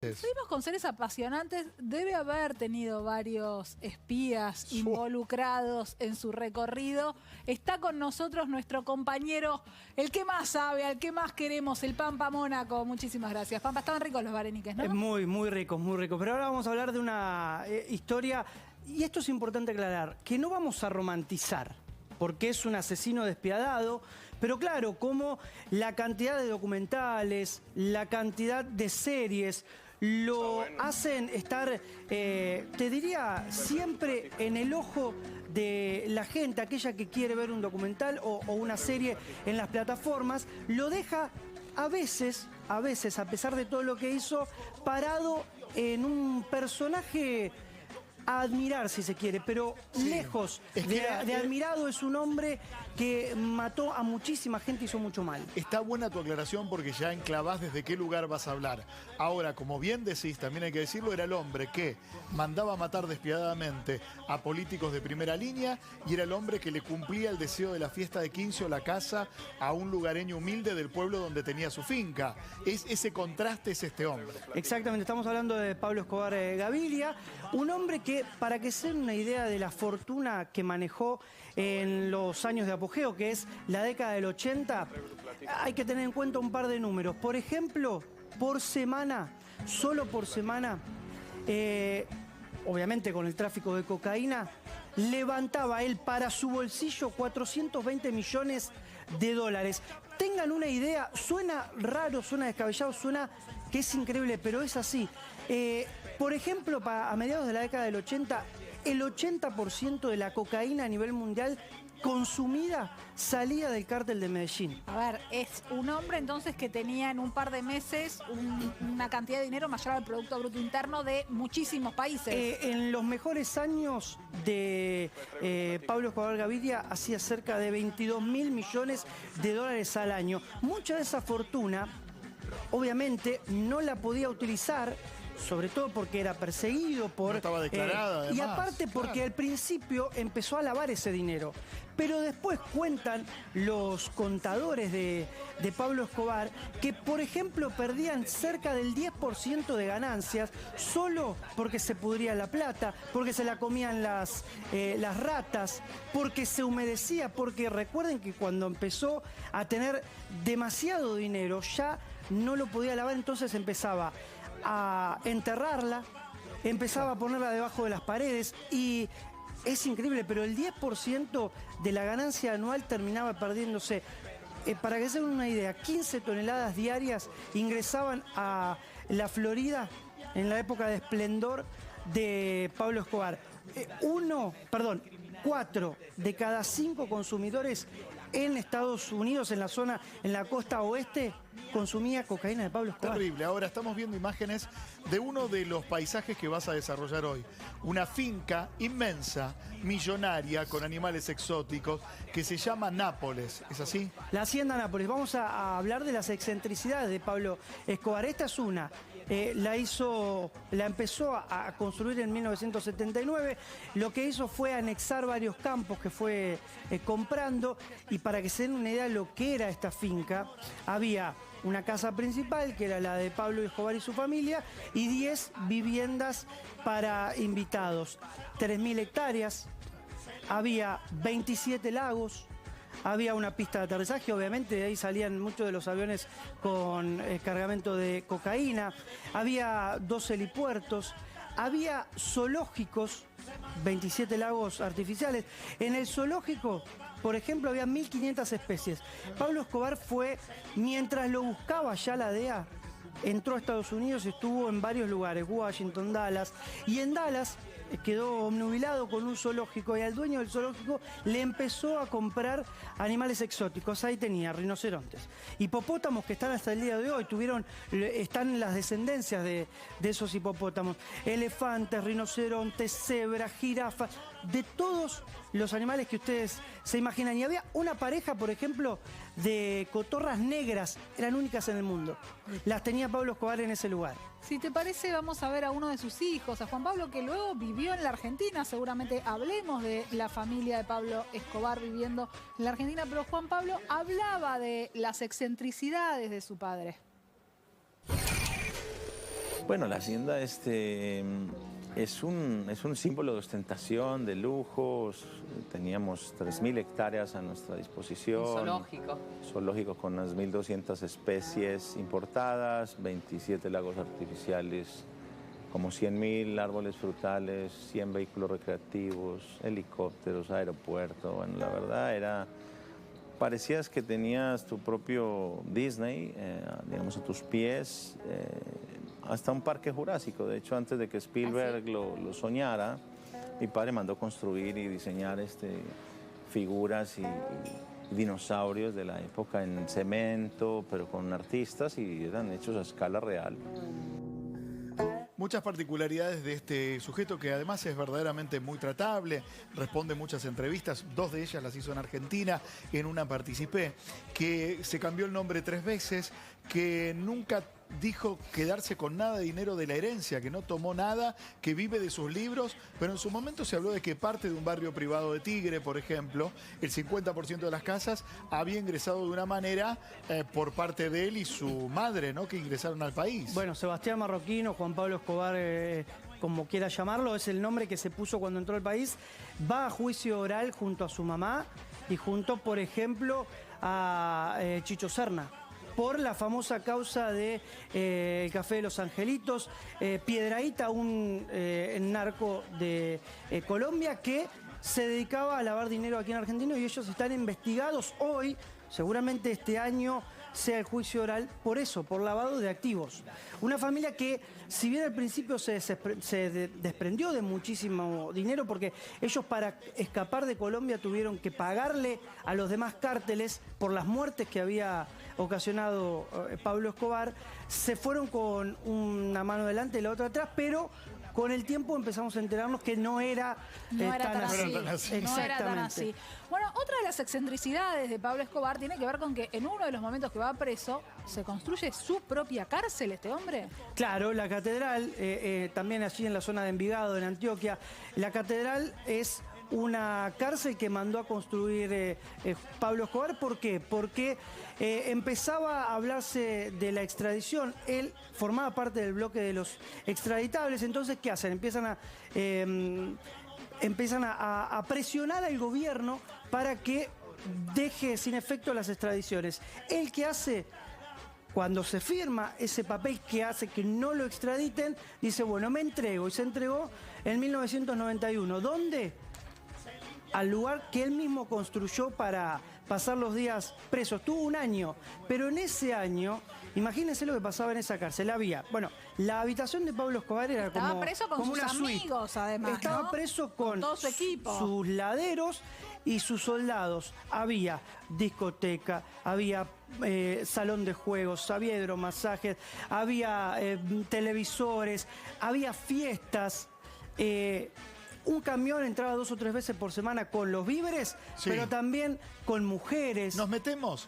Seguimos con seres apasionantes. Debe haber tenido varios espías involucrados en su recorrido. Está con nosotros nuestro compañero, el que más sabe, al que más queremos, el Pampa Mónaco. Muchísimas gracias. Pampa, estaban ricos los vareniques, ¿no? Muy ricos, muy ricos. Pero ahora vamos a hablar de una historia, y esto es importante aclarar, que no vamos a romantizar, porque es un asesino despiadado, pero claro, como la cantidad de documentales, la cantidad de series, lo hacen estar, te diría, siempre en el ojo de la gente, aquella que quiere ver un documental o una serie en las plataformas, lo deja a veces, a pesar de todo lo que hizo, parado en un personaje a admirar, si se quiere, pero lejos de admirado. Es un hombre que mató a muchísima gente y hizo mucho mal. Está buena tu aclaración porque ya enclavás desde qué lugar vas a hablar. Ahora, como bien decís, también hay que decirlo, era el hombre que mandaba matar despiadadamente a políticos de primera línea y era el hombre que le cumplía el deseo de la fiesta de 15 o la casa a un lugareño humilde del pueblo donde tenía su finca. Ese contraste es este hombre. Exactamente, estamos hablando de Pablo Escobar Gaviria, un hombre que, para que se den una idea de la fortuna que manejó en los años de apogeo, que es la década del 80, hay que tener en cuenta un par de números. Por ejemplo, por semana, solo por semana, obviamente con el tráfico de cocaína, levantaba él para su bolsillo 420 millones de dólares. Tengan una idea, suena raro, suena descabellado, suena que es increíble, pero es así. Por ejemplo, a mediados de la década del 80, el 80% de la cocaína a nivel mundial consumida salía del cártel de Medellín. A ver, es un hombre entonces que tenía en un par de meses una cantidad de dinero mayor al Producto Bruto Interno de muchísimos países. En los mejores años de Pablo Escobar Gaviria hacía cerca de 22.000 millones de dólares al año. Mucha de esa fortuna, obviamente, no la podía utilizar, sobre todo porque era perseguido por... No estaba declarada, además. Y aparte porque al principio empezó a lavar ese dinero. Pero después cuentan los contadores de Pablo Escobar que, por ejemplo, perdían cerca del 10% de ganancias solo porque se pudría la plata, porque se la comían las ratas, porque se humedecía, porque recuerden que cuando empezó a tener demasiado dinero ya no lo podía lavar, entonces empezaba a enterrarla, empezaba a ponerla debajo de las paredes y es increíble, pero el 10% de la ganancia anual terminaba perdiéndose. Para que se den una idea, 15 toneladas diarias ingresaban a la Florida en la época de esplendor de Pablo Escobar. 4 de cada 5 consumidores en Estados Unidos, en la zona, en la costa oeste, consumía cocaína de Pablo Escobar. Terrible. Ahora estamos viendo imágenes de uno de los paisajes que vas a desarrollar hoy. Una finca inmensa, millonaria, con animales exóticos, que se llama Nápoles. ¿Es así? La Hacienda Nápoles. Vamos a hablar de las excentricidades de Pablo Escobar. Esta es una. La empezó a construir en 1979. Lo que hizo fue anexar varios campos que fue comprando. Y para que se den una idea de lo que era esta finca, había una casa principal, que era la de Pablo Escobar y su familia, y 10 viviendas para invitados. 3.000 hectáreas, había 27 lagos, había una pista de aterrizaje, obviamente de ahí salían muchos de los aviones con cargamento de cocaína, había 2 helipuertos, había zoológicos, 27 lagos artificiales. En el zoológico, por ejemplo, había 1.500 especies. Pablo Escobar fue, mientras lo buscaba ya la DEA, entró a Estados Unidos y estuvo en varios lugares, Washington, Dallas, y en Dallas quedó obnubilado con un zoológico y al dueño del zoológico le empezó a comprar animales exóticos. Ahí tenía rinocerontes, hipopótamos que están hasta el día de hoy, están las descendencias de esos hipopótamos, elefantes, rinocerontes, cebras, jirafas, de todos los animales que ustedes se imaginan. Y había una pareja, por ejemplo, de cotorras negras, eran únicas en el mundo. Las tenía Pablo Escobar en ese lugar. Si te parece, vamos a ver a uno de sus hijos, a Juan Pablo, que luego vivió en la Argentina. Seguramente hablemos de la familia de Pablo Escobar viviendo en la Argentina, pero Juan Pablo hablaba de las excentricidades de su padre. Bueno, la hacienda es un símbolo de ostentación, de lujos. Teníamos 3.000 hectáreas a nuestra disposición. Zoológico. Zoológico con unas 1.200 especies importadas, 27 lagos artificiales, como 100.000 árboles frutales, 100 vehículos recreativos, helicópteros, aeropuerto. Bueno, la verdad parecías que tenías tu propio Disney, digamos, a tus pies, hasta un parque jurásico. De hecho, antes de que Spielberg lo soñara, mi padre mandó construir y diseñar figuras y dinosaurios de la época en cemento, pero con artistas, y eran hechos a escala real. Muchas particularidades de este sujeto que además es verdaderamente muy tratable, responde muchas entrevistas, 2 de ellas las hizo en Argentina, en una participé, que se cambió el nombre 3 veces, que nunca dijo quedarse con nada de dinero de la herencia, que no tomó nada, que vive de sus libros, pero en su momento se habló de que parte de un barrio privado de Tigre, por ejemplo, el 50% de las casas había ingresado de una manera por parte de él y su madre, ¿no?, que ingresaron al país. Bueno, Sebastián Marroquino, Juan Pablo Escobar, como quiera llamarlo, es el nombre que se puso cuando entró al país. Va a juicio oral junto a su mamá y junto, por ejemplo, a Chicho Serna, por la famosa causa de el Café de los Angelitos, Piedrahíta, un narco de Colombia que se dedicaba a lavar dinero aquí en Argentina, y ellos están investigados hoy, seguramente este año sea el juicio oral, por eso, por lavado de activos. Una familia que, si bien al principio se desprendió de muchísimo dinero, porque ellos para escapar de Colombia tuvieron que pagarle a los demás cárteles por las muertes que había ocasionado Pablo Escobar, se fueron con una mano delante y la otra atrás, pero con el tiempo empezamos a enterarnos que no era tan así. No era tan así. Bueno, otra de las excentricidades de Pablo Escobar tiene que ver con que en uno de los momentos que va preso se construye su propia cárcel, este hombre. Claro, la catedral, también allí en la zona de Envigado, en Antioquia, la catedral es una cárcel que mandó a construir Pablo Escobar. ¿Por qué? Porque empezaba a hablarse de la extradición. Él formaba parte del bloque de los extraditables. Entonces, ¿qué hacen? Empiezan a presionar al gobierno para que deje sin efecto las extradiciones. ¿Él qué hace? Cuando se firma ese papel que hace que no lo extraditen, dice, bueno, me entrego. Y se entregó en 1991. ¿Dónde? Al lugar que él mismo construyó para pasar los días presos. Tuvo un año, pero en ese año, imagínense lo que pasaba en esa cárcel. Había, bueno, la habitación de Pablo Escobar era Estaba preso con como sus una suite. amigos, además, Estaba ¿no? preso con todo su equipo, sus laderos y sus soldados. Había discoteca, había salón de juegos, había hidromasajes, había televisores, había fiestas. Un camión entraba 2 o 3 veces por semana con los víveres, sí, pero también con mujeres. Nos metemos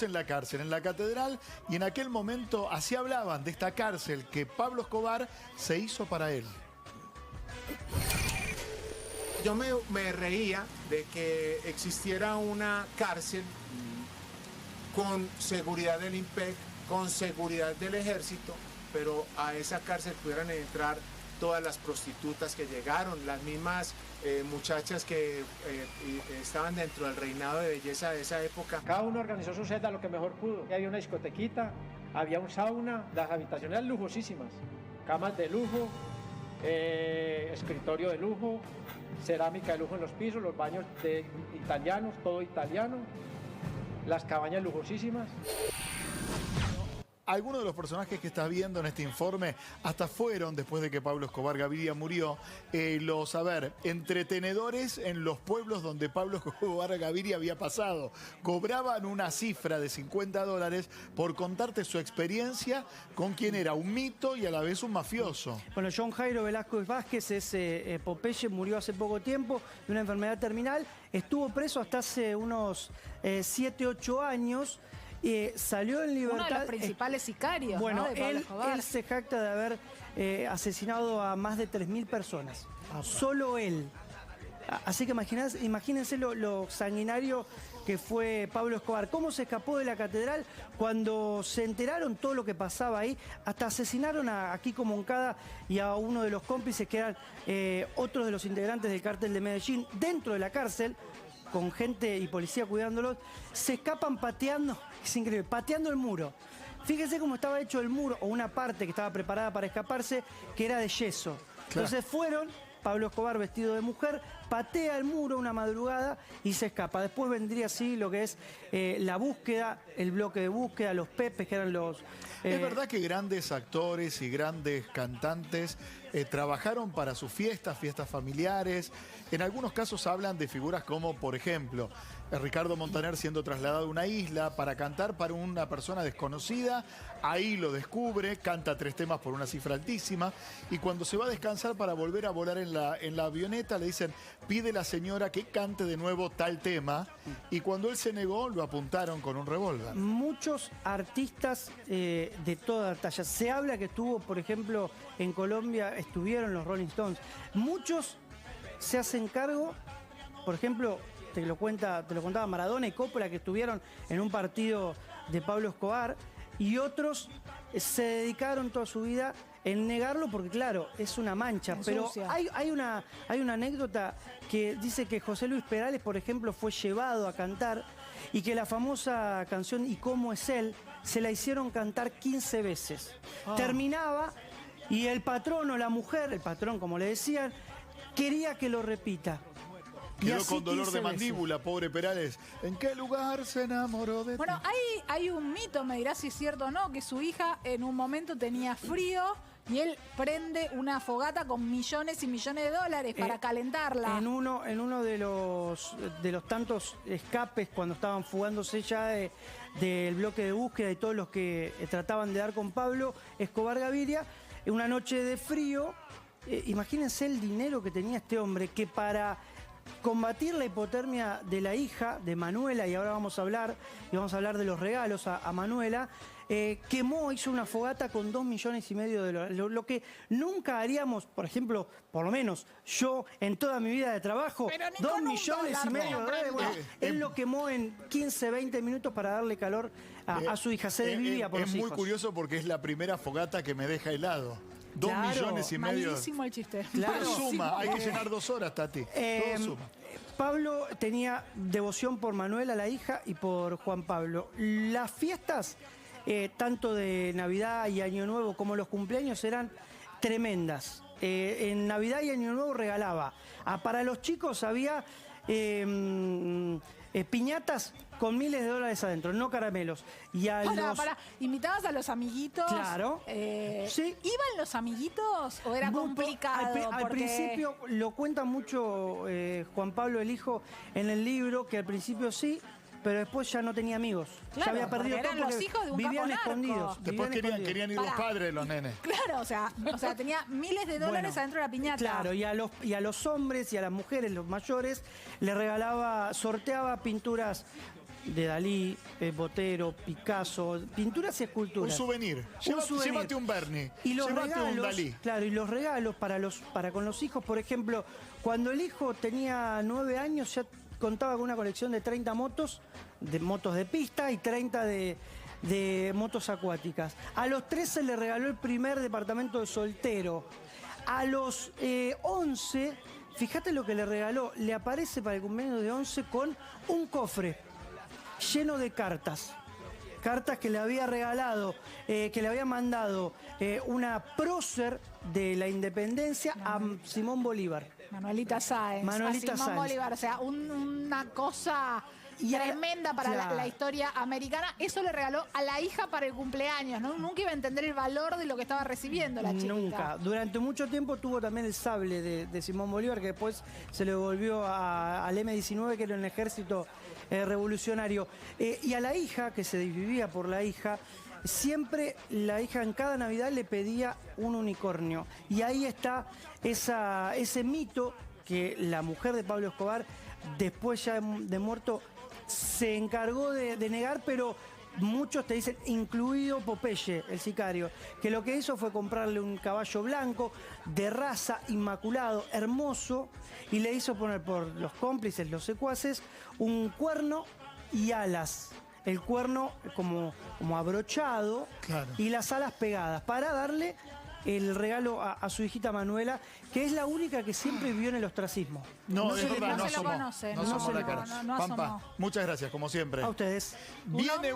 en la cárcel, en la catedral, y en aquel momento así hablaban de esta cárcel que Pablo Escobar se hizo para él. Yo me reía de que existiera una cárcel con seguridad del IMPEC, con seguridad del ejército, pero a esa cárcel pudieran entrar todas las prostitutas que llegaron, las mismas muchachas que estaban dentro del reinado de belleza de esa época. Cada uno organizó su celda lo que mejor pudo. Había una discotequita, había un sauna, las habitaciones eran lujosísimas, camas de lujo, escritorio de lujo, cerámica de lujo en los pisos, los baños de italianos, todo italiano, las cabañas lujosísimas. Algunos de los personajes que estás viendo en este informe hasta fueron, después de que Pablo Escobar Gaviria murió, los, entretenedores en los pueblos donde Pablo Escobar Gaviria había pasado. Cobraban una cifra de $50 por contarte su experiencia con quien era un mito y a la vez un mafioso. Bueno, John Jairo Velázquez Vázquez es Popeye, murió hace poco tiempo de una enfermedad terminal. Estuvo preso hasta hace unos 7, 8 años. Salió en libertad. Uno de los principales sicarios, bueno, ¿no?, de Pablo Escobar. Él se jacta de haber asesinado a más de 3.000 personas. Solo él. Así que imagínense lo sanguinario que fue Pablo Escobar. ¿Cómo se escapó de la catedral? Cuando se enteraron todo lo que pasaba ahí, hasta asesinaron a Kiko Moncada y a uno de los cómplices que eran otros de los integrantes del cártel de Medellín dentro de la cárcel, con gente y policía cuidándolos. Se escapan pateando, es increíble, pateando el muro. Fíjense cómo estaba hecho el muro, o una parte que estaba preparada para escaparse, que era de yeso. Claro. Entonces fueron, Pablo Escobar vestido de mujer, patea el muro una madrugada y se escapa. Después vendría así lo que es la búsqueda, el bloque de búsqueda, los Pepes, que eran los... Es verdad que grandes actores y grandes cantantes trabajaron para sus fiestas familiares. En algunos casos hablan de figuras como, por ejemplo, Ricardo Montaner siendo trasladado a una isla para cantar para una persona desconocida. Ahí lo descubre, canta 3 temas por una cifra altísima. Y cuando se va a descansar para volver a volar en la avioneta, le dicen, pide la señora que cante de nuevo tal tema. Y cuando él se negó, lo apuntaron con un revólver. Muchos artistas de toda talla. Se habla que estuvo, por ejemplo, en Colombia, estuvieron los Rolling Stones. Muchos se hacen cargo, por ejemplo, te lo contaba Maradona y Coppola, que estuvieron en un partido de Pablo Escobar, y otros se dedicaron toda su vida en negarlo porque, claro, es una mancha. Pero hay una anécdota que dice que José Luis Perales, por ejemplo, fue llevado a cantar y que la famosa canción ¿Y cómo es él? Se la hicieron cantar 15 veces. Terminaba y el patrón o la mujer, el patrón como le decían, quería que lo repita. Quedó con dolor de mandíbula, pobre Perales. ¿En qué lugar se enamoró de ti? Bueno, hay un mito, me dirás si es cierto o no, que su hija en un momento tenía frío y él prende una fogata con millones y millones de dólares para calentarla. En uno de los tantos escapes, cuando estaban fugándose ya del bloque de búsqueda y todos los que trataban de dar con Pablo Escobar Gaviria, una noche de frío, imagínense el dinero que tenía este hombre, que para combatir la hipotermia de la hija de Manuela, y ahora vamos a hablar de los regalos a Manuela, hizo una fogata con 2,5 millones de dólares. Lo que nunca haríamos, por ejemplo, por lo menos yo en toda mi vida de trabajo, 2,5 millones de dólares. Bueno, él lo quemó en 15, 20 minutos para darle calor a su hija. Se desvivía por los hijos. Es muy curioso porque es la primera fogata que me deja helado. 2,5 millones. Malísimo el chiste. Claro. Todo suma, hay que llenar 2 horas, Tati. Todo suma. Pablo tenía devoción por Manuela, la hija, y por Juan Pablo. Las fiestas, tanto de Navidad y Año Nuevo como los cumpleaños, eran tremendas. En Navidad y Año Nuevo regalaba. Para los chicos había piñatas con miles de dólares adentro, no caramelos. Y ¿invitabas a los amiguitos? Claro. Sí. ¿Iban los amiguitos o era complicado? Al principio lo cuenta mucho Juan Pablo, el hijo, en el libro, que al principio sí, pero después ya no tenía amigos. Claro, ya había perdido todo eran los hijos de un vivían capo narco. escondidos. Después querían ir los padres de los nenes. Claro, o sea, tenía miles de dólares adentro de la piñata. Claro, y a los hombres y a las mujeres, los mayores, sorteaba pinturas de Dalí, Botero, Picasso, pinturas y esculturas. Un souvenir. Llévate un Bernie. Y los llévate regalos, un Dalí. claro, y los regalos para con los hijos, por ejemplo, cuando el hijo tenía 9 años ya contaba con una colección de 30 motos de pista y 30 de motos acuáticas. A los 13 le regaló el primer departamento de soltero. A los 11, fíjate lo que le regaló, le aparece para el cumpleaños de 11 con un cofre lleno de cartas que le había regalado, que le había mandado una prócer de la independencia a Simón Bolívar. Manuelita Sáenz. Simón Bolívar, o sea, una cosa tremenda para la historia americana. Eso le regaló a la hija para el cumpleaños, ¿no? Nunca iba a entender el valor de lo que estaba recibiendo la chica. Nunca. Durante mucho tiempo tuvo también el sable de Simón Bolívar, que después se le devolvió al M-19, que era un ejército revolucionario. Y a la hija, que se vivía por la hija, siempre la hija en cada Navidad le pedía un unicornio. Y ahí está ese mito que la mujer de Pablo Escobar, después ya de muerto, se encargó de negar, pero muchos te dicen, incluido Popeye, el sicario, que lo que hizo fue comprarle un caballo blanco, de raza, inmaculado, hermoso, y le hizo poner por los cómplices, los secuaces, un cuerno y alas. El cuerno como abrochado, Claro. y las alas pegadas, para darle el regalo a su hijita Manuela, que es la única que siempre vivió en el ostracismo. No, es se le- verdad, no no se lo asomó. conoce, No no, asomó la no, cara. no Pampa, asomó. muchas gracias, como siempre. A ustedes. Viene